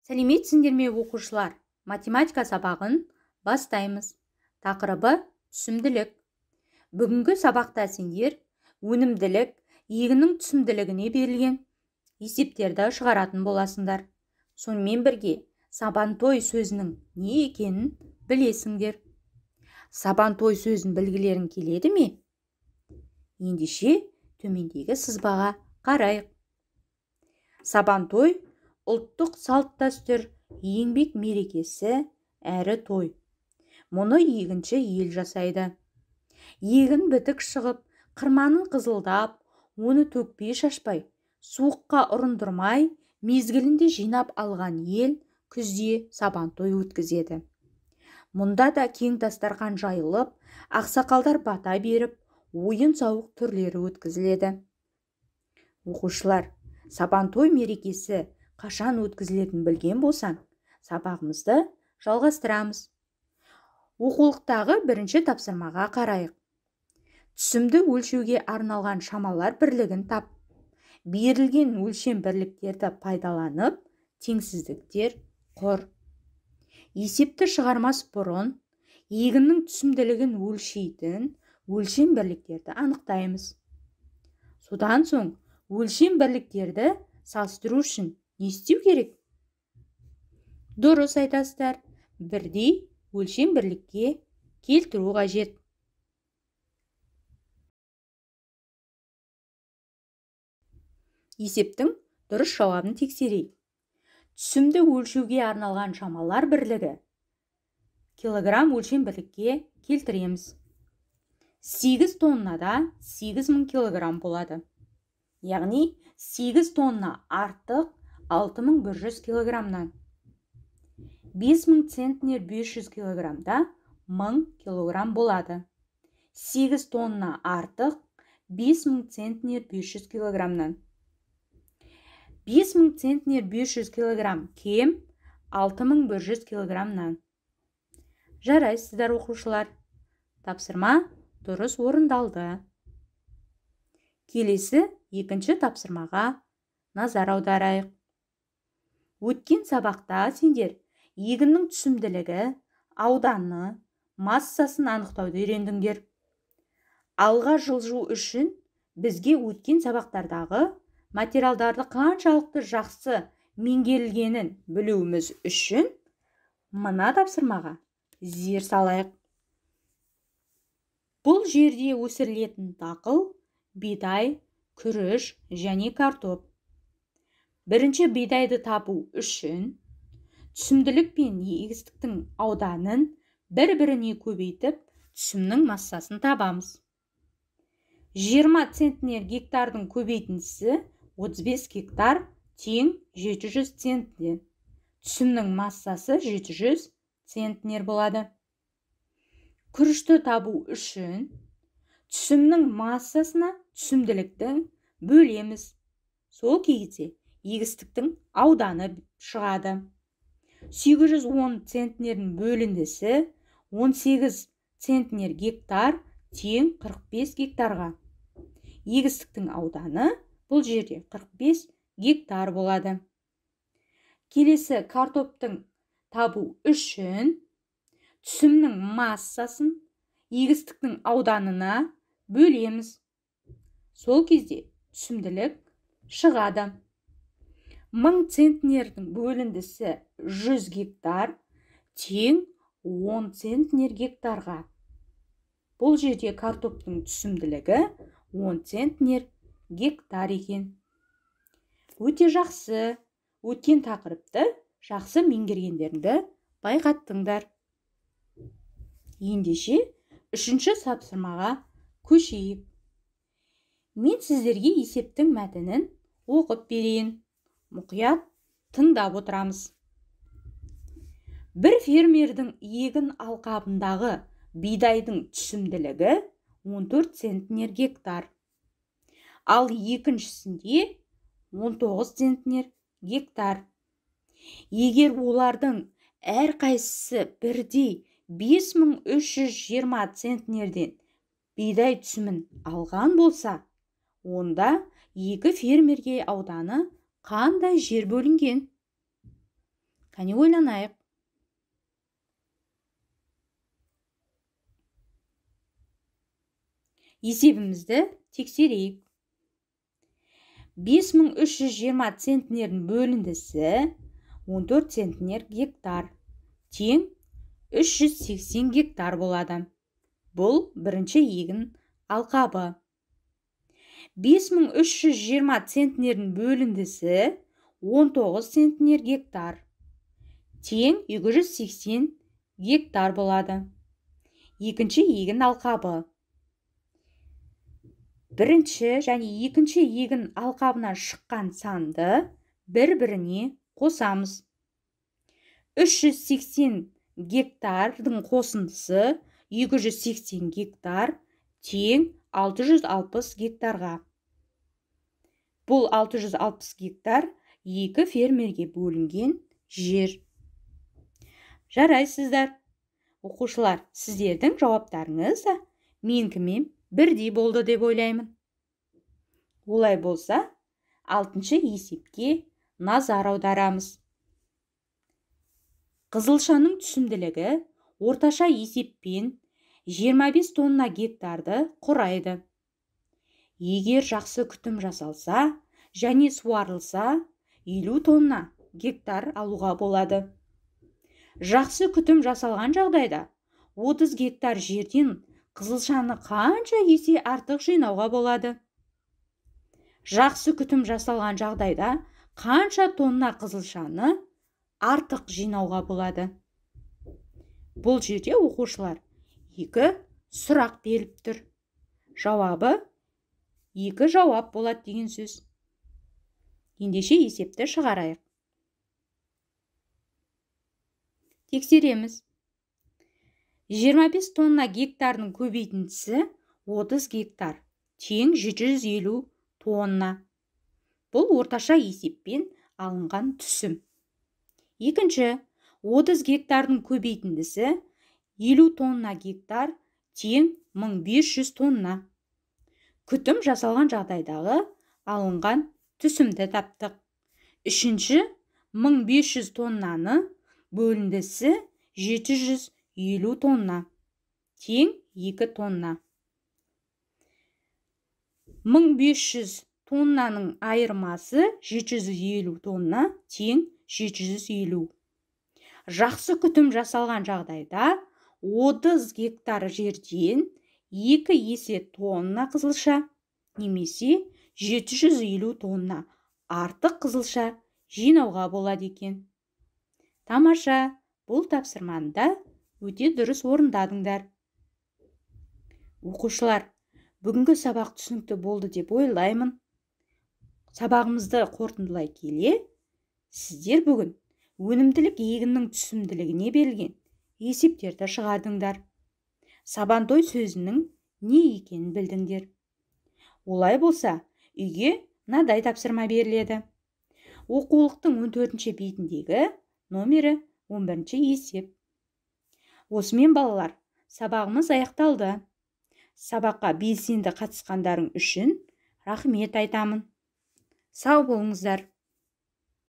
Сәлеметсіңдер ме оқушылар? Математика сабағын бастаймыз. Тақырыбы түсімділік. Бүгінгі сабақта сендер өнімділік, егіннің түсімділігіне берілген есептерді шығаратын боласыңдар. Сонымен бірге сабантой сөзінің не екенін білесіңдер. Сабантой сөзін білгілерің келеді ме? Ендеше төмендегі сызбаға қарайық. Сабантой ұлттық салт-дәстүр, еңбек мерекесі әрі той. Мұны егінші ел жасайды. Егін бітік шығып, қырманын қызылдап, оны төкпей шашпай, суыққа ұрындырмай, мезгілінде жинап алған ел күзде сабантой өткізеді. Мұнда да кең дастархан жайылып, ақсақалдар бата беріп, ойын-сауық түрлері өткізіледі. Оқушылар, сабантой мерекесі қашан өткізілетінін білген болсаң, сабағымызды жалғастырамыз. Оқулықтағы бірінші тапсырмаға қарайық. Түсімді өлшеуге арналған шамалар бірлігін тап. Берілген өлшем бірліктерді пайдаланып, теңсіздіктер құр. Есепті шығармас бұрын, егіннің түсімділігін өлшейтін өлшем бірліктерді анықтаймыз. Содан соң, өлшем бірліктерді салыстыру үшін не істеу керек? Дұрыс айтасыздар, бірдей өлшем бірлікке келтіру қажет. Есептің дұрыс жауабын тексерейік. Түсімді өлшеуге арналған шамалар бірлігі килограмм өлшем бірлікке келтіреміз. 8 тоннада 8000 килограмм болады. Яғни 8 тонна артық 6100 килограммнан. 5000 центнер 500 килограммда 1000 килограмм болады. 8 тонна артық 5000 центнер 500 килограммнан. 5000 центнер 500 килограмм кем 6100 килограммнан. Жарайсыздар оқушылар. Тапсырма дұрыс орындалды. Келесі екінші тапсырмаға назар аударайық. Өткен сабақта сендер егіннің түсімділігі, ауданы, массасын анықтауды үйрендіңдер. Алға жылжу үшін бізге өткен сабақтардағы материалдарды қаншалықты жақсы меңгерілгенін білуіміз үшін мына тапсырмаға зер салайық. Бұл жерде өсірілетін дақыл бидай, күріш және картоп. Бірінші бидайды табу үшін түсімділік пен егістіктің ауданын бір-біріне көбейтіп, түсімнің массасын табамыз. 20 центнер гектардың көбейтіндісі 35 гектар тең 700 центнер. Түсімнің массасы 700 центнер болады. Күрішті табу үшін түсімнің массасына түсімділікті бөлеміз. Сол кезде егістіктің ауданы шығады. 810 центнердің бөліндісі 18 центнер гектар тең 45 гектарға. Егістіктің ауданы бұл жерде 45 гектар болады. Келесі картоптың табу үшін түсімнің массасын егістіктің ауданына бөлеміз. Сол кезде түсімділік шығады. 1000 центнердің бөліндісі 100 гектар тең 10 центнер гектарға. Бұл жерде картоптың түсімділігі 10 центнер гектар екен. Өте жақсы, өткен тақырыпты жақсы меңгергендеріңді байқаттыңдар. Ендеше үшінші тапсырмаға көшейік. Мен сіздерге есептің мәтінін оқып берейін. Мұқият тыңдап отырамыз. Бір фермердің егін алқабындағы бидайдың түсімділігі 14 центнер гектар. Ал екіншісінде 19 центнер гектар. Егер олардың әрқайсысы бірдей 5320 центнерден бидай түсімін алған болса, онда екі фермерге ауданы қандай жер бөлінген? Кәне ойланайық. Есебімізді тексерейік. 5320 центнердің бөліндісі 14 центнер гектар. Тең 380 гектар болады. Бұл бірінші егін алқабы. 5320 центнердің бөліндісі 19 центнер гектар. Тең 280 гектар болады. Екінші егін алқабы. Бірінші және екінші егін алқабынан шыққан санды бір-біріне қосамыз. 380 гектардың қосындысы 280 гектар тең 660 гектарға. Бұл 660 гектар екі фермерге бөлінген жер. Жарайсыздар. Оқушылар, сіздердің жауаптарыңыз менікімен бірдей болды деп ойлаймын. Олай болса, 6-шы есепке назар аударамыз. Қызылшаның түсімділігі орташа есеппен 25 тонна гектарды құрайды. Егер жақсы күтім жасалса және суарылса, 50 тонна гектар алуға болады. Жақсы күтім жасалған жағдайда 30 гектар жерден қызылшаны қанша есе артық жинауға болады? Жақсы күтім жасалған жағдайда қанша тонна қызылшаны артық жинауға болады? Бұл жерде оқушылар екі сұрақ беріп тұр. Жауабы екі жауап болады деген сөз. Ендеше есепті шығарайық. Тексереміз. 25 тонна гектардың көбейтіндісі 30 гектар, тең 750 тонна. Бұл орташа есеппен алынған түсім. Екінші, 30 гектардың көбейтіндісі 50 тонна гектар, тең 1500 тонна. Күтім жасалған жағдайдағы алынған түсімді таптық. Үшінші, 1500 тоннаны бөліндісі 750 тонна, тең 2 тонна. 1500 тоннаның айырмасы 750 тонна, тең 750. Жақсы күтім жасалған жағдайда 30 гектар жерден 2 есе тонна қызылша, немесе 750 тонна артық қызылша жинауға болады екен. Тамаша, бұл тапсырманда өте дұрыс орындадыңдар. Оқушылар, бүгінгі сабақ түсінікті болды деп ойлаймын. Сабағымызды қорытындылай келе, сіздер бүгін өнімділік егіннің түсімділігіне берілген есептерді шығардыңдар. Сабантой сөзінің не екенін білдіңдер. Олай болса, үйге мынадай тапсырма беріледі. Оқулықтың 14-ші бетіндегі номері 11-ші есеп. Осымен балалар, сабағымыз аяқталды. Сабаққа белсенді қатысқандарың үшін рахмет айтамын. Сау болыңыздар.